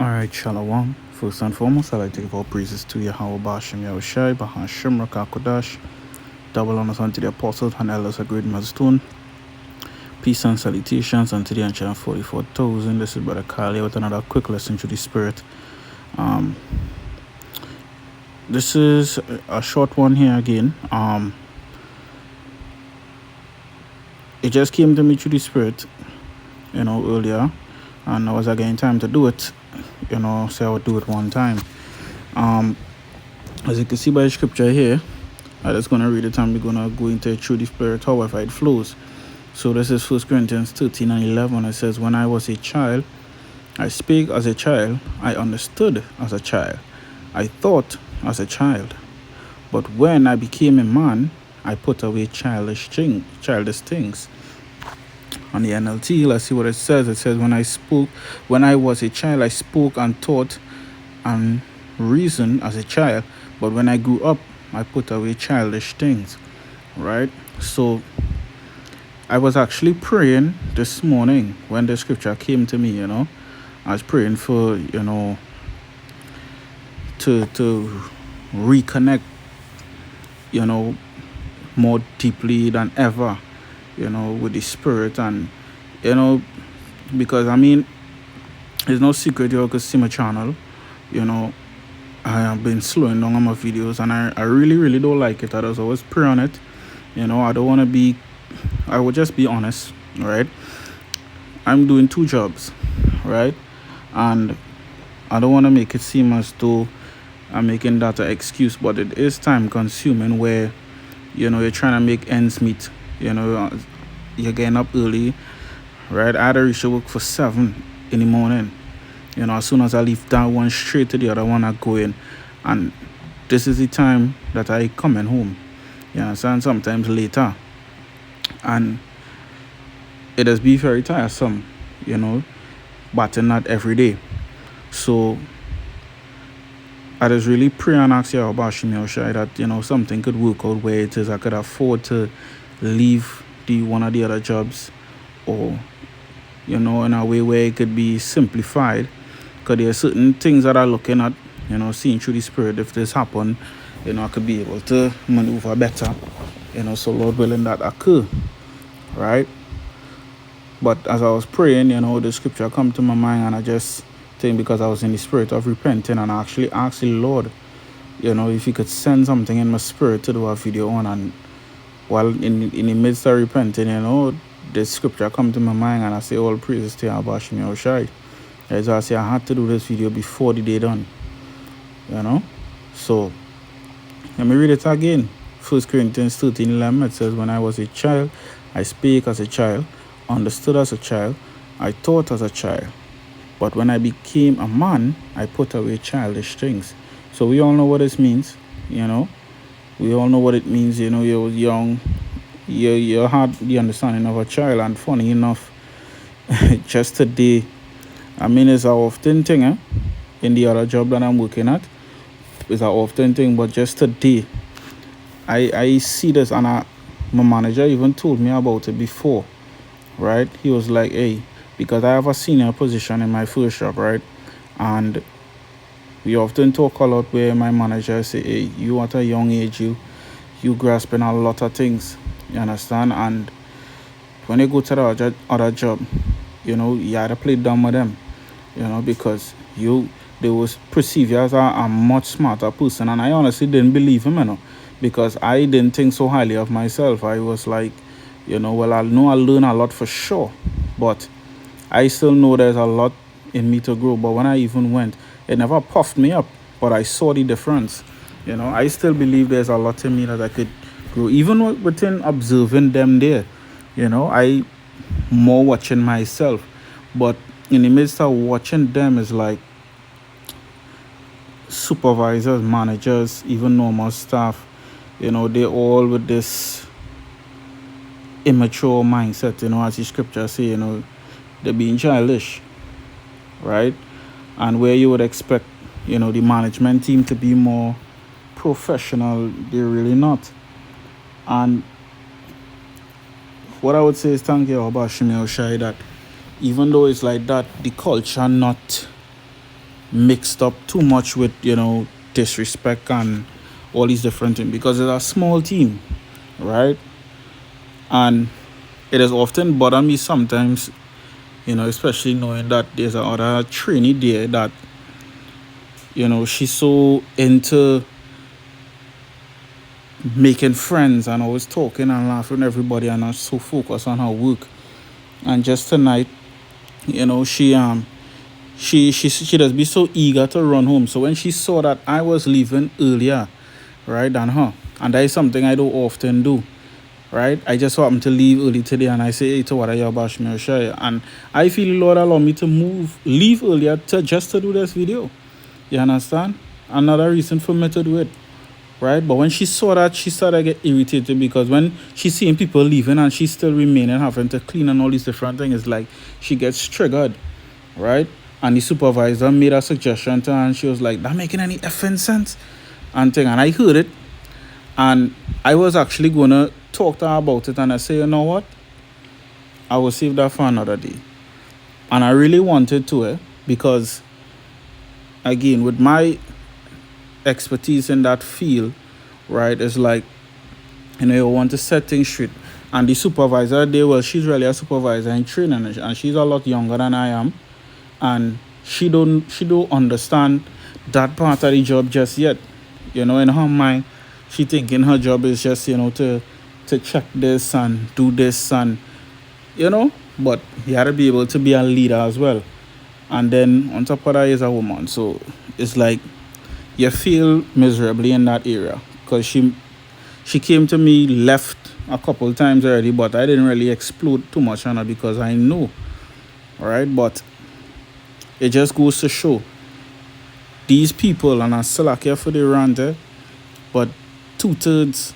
Alright, Shalom. First and foremost, I'd like to give all praises to Yahweh Bashim Yahushai, Bahashim Rakakodash, double honors unto the apostles and elders of great milestone. Peace and salutations unto the ancient 44,000. This is Brother Kali with another quick lesson to the Spirit. This is a short one here again. It just came to me through the Spirit, earlier, and I was getting time to do it. So I would do it one time. As you can see by the scripture here, I'm just going to read it and we're going to go into it through the Spirit, however it flows. So this is 1 Corinthians 13 and 11. It says, "When I was a child, I spake as a child, I understood as a child, I thought as a child. But when I became a man, I put away childish things." On the NLT, let's see what it says. It says, when I was a child, I spoke and thought and reasoned as a child. But when I grew up, I put away childish things. Right? So I was actually praying this morning when the scripture came to me, I was praying for, to reconnect, more deeply than ever, with the Spirit. And, because there's no secret, you could see my channel, I have been slowing down on my videos, and I really, really don't like it. I just always pray on it. I don't want to be, I would just be honest, right? I'm doing 2 jobs, right? And I don't want to make it seem as though I'm making that an excuse, but it is time consuming where, you're trying to make ends meet. You're getting up early, right? I had to reach to work for 7 in the morning. As soon as I leave that one, straight to the other one I go in. And this is the time that I coming home. You understand? Sometimes later. And it has been very tiresome, but not every day. So I just really pray and ask you about Shai that, something could work out where it is I could afford to leave the one of the other jobs, or, in a way where it could be simplified. Because there are certain things that I'm looking at, seeing through the Spirit. If this happen, I could be able to maneuver better, so Lord willing that occur, right? But as I was praying, the scripture come to my mind, and I just think, because I was in the spirit of repenting, and I actually asked the Lord, if he could send something in my spirit to do a video on. And while in the midst of repenting, the scripture come to my mind, and I say all praises to Yahweh Bashim Yahushai. As I say, I had to do this video before the day done, So let me read it again. 1 Corinthians 13:11. It says, "When I was a child, I spake as a child, understood as a child, I thought as a child. But when I became a man, I put away childish things." So we all know what this means, We all know what it means, you're young, you had the understanding of a child. And funny enough, just today, it's an often thing, in the other job that I'm working at. It's an often thing, but just today, I see this, and my manager even told me about it before, right? He was like, "Hey," because I have a senior position in my first job, right? And we often talk a lot where my manager say, "Hey, you at a young age, you grasping a lot of things, you understand? And when you go to the other job, you had to play dumb with them, because they was perceive you as a much smarter person." And I honestly didn't believe him, because I didn't think so highly of myself. I was like, well, I know I learn a lot for sure, but I still know there's a lot in me to grow. But when I even went, it never puffed me up, but I saw the difference. I still believe there's a lot in me that I could grow, even within observing them there. I more watching myself, but in the midst of watching them is like supervisors, managers, even normal staff, they all with this immature mindset, as the scripture say, they're being childish, right? And where you would expect, the management team to be more professional, they're really not. And what I would say is thank you about Shimei Oshai that even though it's like that, the culture not mixed up too much with, disrespect and all these different things, because it's a small team, right? And it has often bothered me sometimes, especially knowing that there's another trainee there that, she's so into making friends and always talking and laughing with everybody and not so focused on her work. And just tonight, she does be so eager to run home. So when she saw that I was leaving earlier, right, than her, and that is something I don't often do, right? I just happened to leave early today, and I say, hey, to what are you about me, and I feel the Lord allow me to leave earlier to do this video. You understand? Another reason for me to do it, right? But when she saw that, she started to get irritated, because when she's seeing people leaving and she's still remaining, having to clean and all these different things, it's like she gets triggered, right? And the supervisor made a suggestion to her, and she was like, "That making any effing sense?" And thing, and I heard it, and I was actually gonna talk to her about it, and I say, you know what? I will save that for another day. And I really wanted to, because again, with my expertise in that field, right, it's like, you want to set things straight. And the supervisor there, well, she's really a supervisor in training, and she's a lot younger than I am, and she don't understand that part of the job just yet. In her mind, she thinking her job is just, to check this and do this, and but you had to be able to be a leader as well. And then on top of that is a woman, so it's like you feel miserably in that area, because she came to me, left a couple times already, but I didn't really explode too much on her, because I know, all right? But it just goes to show these people, and I still like here for the rant, but 2/3,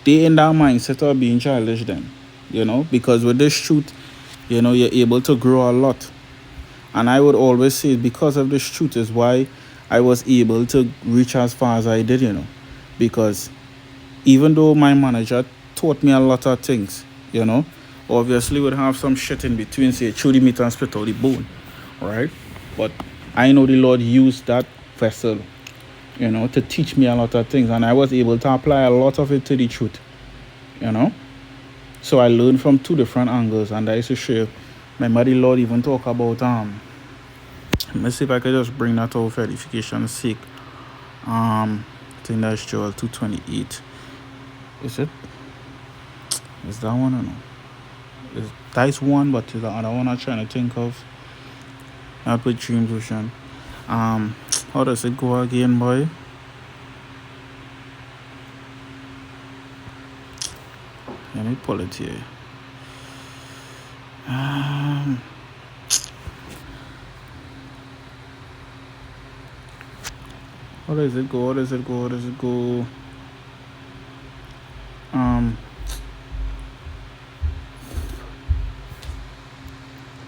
they in that mindset of being childish then, because with this truth, you're able to grow a lot. And I would always say, because of this truth is why I was able to reach as far as I did, because even though my manager taught me a lot of things, obviously would have some shit in between, say, chew the meat and spit out the bone, right? But I know the Lord used that vessel, to teach me a lot of things, and I was able to apply a lot of it to the truth, So I learned from two different angles, and I used to share. Remember the Lord even talk about let me see if I could just bring that out for edification's sake. I think that's Joel 2:28. Is it? Is that one or no? That's one, but the other one I'm trying to think of. I put Dreams Ocean. How does it go again, boy? Let me pull it here. How does it go?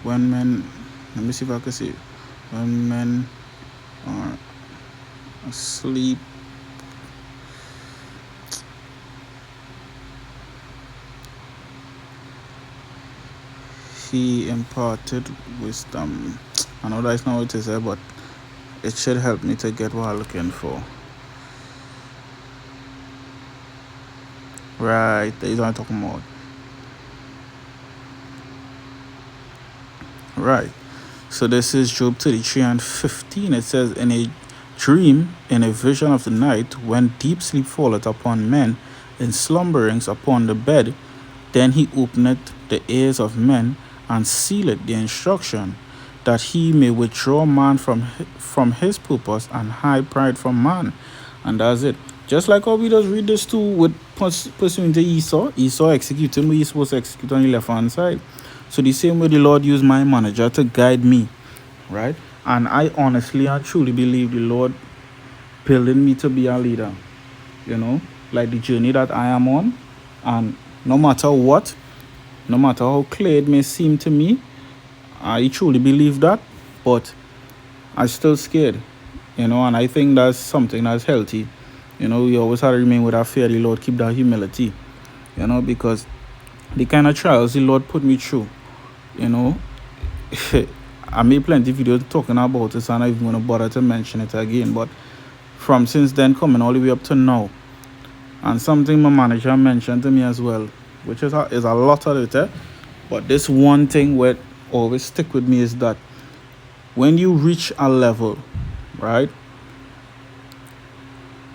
When men, let me see if I can see it. When men are asleep, he imparted wisdom. I know that's not what it is, but it should help me to get what I'm looking for. Right, that is what I'm talking about. Right. So this is Job 33:15. It says, in a dream, in a vision of the night, when deep sleep falleth upon men, in slumberings upon the bed, then he openeth the ears of men, and sealeth the instruction, that he may withdraw man from his purpose, and hide pride from man. And that's it. Just like how we just read this too with pursuing to Esau executing what he's supposed to execute on the left hand side. So the same way the Lord used my manager to guide me, right? And I honestly and truly believe the Lord building me to be a leader, like the journey that I am on. And no matter what, no matter how clear it may seem to me, I truly believe that, but I'm still scared, and I think that's something that's healthy. We always have to remain with our fear of the Lord, keep that humility, because the kind of trials the Lord put me through, I made plenty of videos talking about this, and I'm not even gonna bother to mention it again. But from since then coming all the way up to now, and something my manager mentioned to me as well, which is a lot of it, but this one thing what always stick with me is that when you reach a level, right,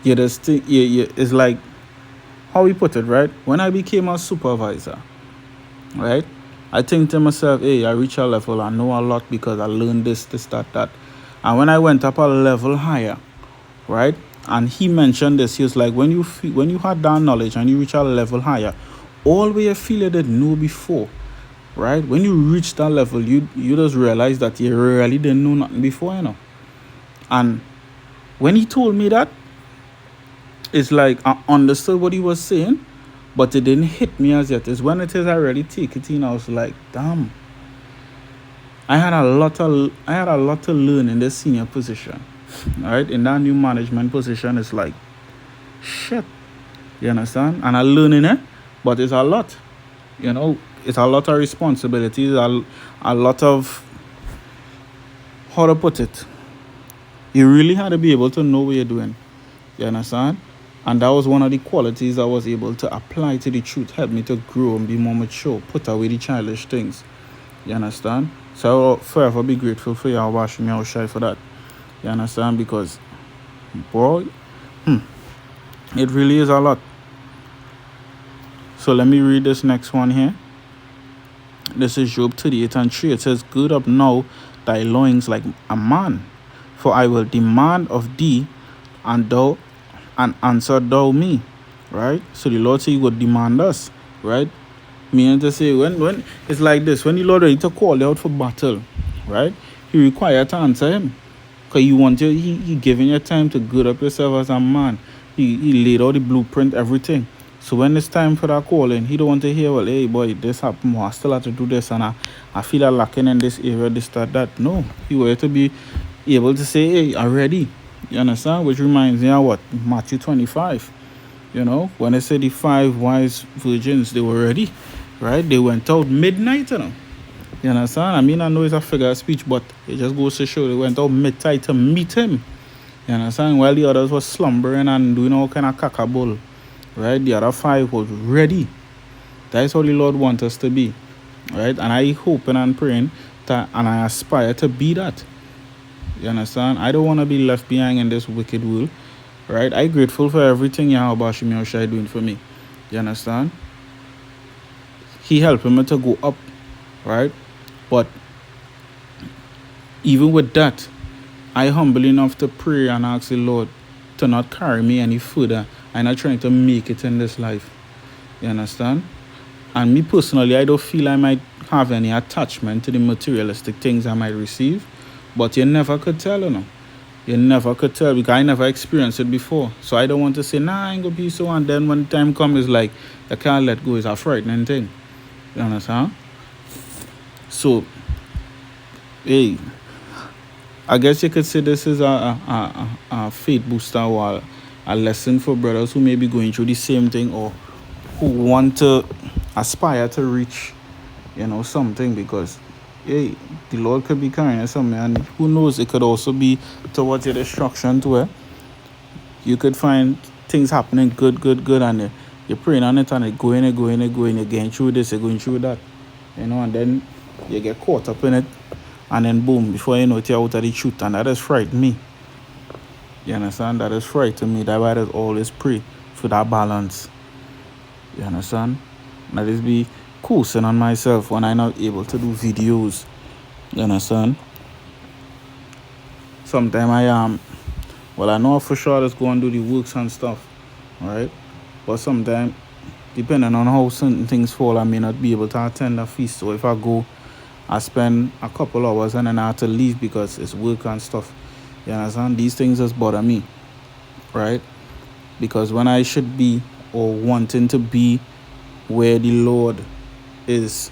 you just think it's like how we put it, right? When I became a supervisor, right, I think to myself, hey, I reach a level, I know a lot because I learned this, that. And when I went up a level higher, right, and he mentioned this, he was like, when you had that knowledge and you reach a level higher, all way you feel you didn't know before, right? When you reach that level, you just realize that you really didn't know nothing before, And when he told me that, it's like I understood what he was saying, but it didn't hit me as yet. It's when it is I really take it in, I was like, damn. I had a lot to learn in this senior position. Right? In that new management position, it's like shit. You understand? And I learning it, but it's a lot. It's a lot of responsibilities, a lot of, how to put it. You really had to be able to know what you're doing. You understand? And that was one of the qualities I was able to apply to the truth, help me to grow and be more mature, put away the childish things. You understand? So I will forever be grateful for y'all washing me out shy for that. You understand? Because, boy, it really is a lot. So let me read this next one here. This is Job 38:3. It says, gird up now thy loins like a man, for I will demand of thee, and answer thou me. Right? So the Lord said he would demand us. Right? Meaning to say, when it's like this, when the Lord ready to call you out for battle, right, he require to answer him. Because he giving you time to gird up yourself as a man. He laid out the blueprint, everything. So when it's time for that calling, he don't want to hear, well, hey boy, this happened, I still have to do this, and I feel like lacking in this area, this, that. No. He wanted to be able to say, hey, I'm ready. You understand? Which reminds me of what? Matthew 25. When they said the 5 wise virgins, they were ready. Right? They went out midnight, You understand? I mean, I know it's a figure of speech, but it just goes to show they went out midnight to meet him. You understand? While the others were slumbering and doing all kind of cackable. Right? The other 5 was ready. That's how the Lord wants us to be. Right? And I hoping and praying that, and I aspire to be that. You understand? I don't want to be left behind in this wicked world. Right? I'm grateful for everything Yahweh Shai doing for me. You understand? He helping me to go up, right? But even with that, I humble enough to pray and ask the Lord to not carry me any further. I'm not trying to make it in this life. You understand? And me personally, I don't feel I might have any attachment to the materialistic things I might receive. But you never could tell, You never could tell because I never experienced it before. So I don't want to say, nah, I ain't gonna be so. And then when the time comes, it's like, I can't let go. It's a frightening thing. You understand? So, hey, I guess you could say this is a faith booster or a lesson for brothers who may be going through the same thing or who want to aspire to reach, something, because, hey, the Lord could be carrying something, and who knows, it could also be towards your destruction to where you could find things happening good, and you're praying on it and it's going, you're getting through this, you're going through that, and then you get caught up in it, and then boom, before you know it, you're out of the truth, and that has frightened me. You understand? That has frightened me. That's why I always pray for that balance. You understand? That is be coasting on myself when I'm not able to do videos. You understand? Sometimes I know for sure let's go and do the works and stuff, right? But sometimes, depending on how certain things fall, I may not be able to attend a feast. So if I go, I spend a couple hours and then I have to leave because it's work and stuff. You understand? These things just bother me, right? Because when I should be or wanting to be where the Lord is,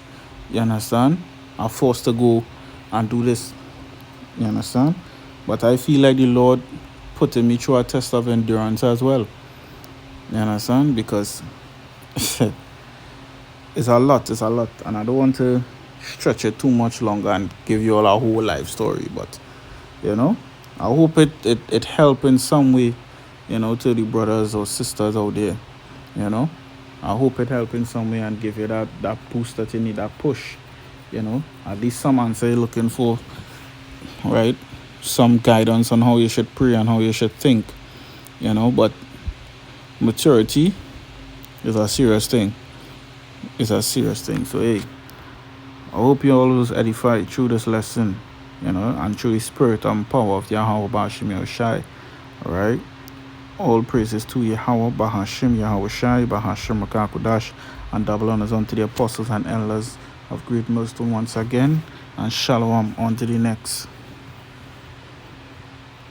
you understand, I'm forced to go and do this. You understand? But I feel like the Lord putting me through a test of endurance as well. You understand? Because it's a lot, and I don't want to stretch it too much longer and give you all a whole life story. But you know, I hope it help in some way, to the brothers or sisters out there. You know, I hope it help in some way and give you that boost that you need, that push. At least some answer you're looking for, right? Some guidance on how you should pray and how you should think. But maturity is a serious thing. It's a serious thing. So hey, I hope you all was edified through this lesson, and through the spirit and power of Yahweh Bashim Yahushai. Alright? All praises to Yahweh Bahashim Yahushai, Bahashim Makakudash, and double honors unto the apostles and elders of great milestone once again. And shalom on to the next.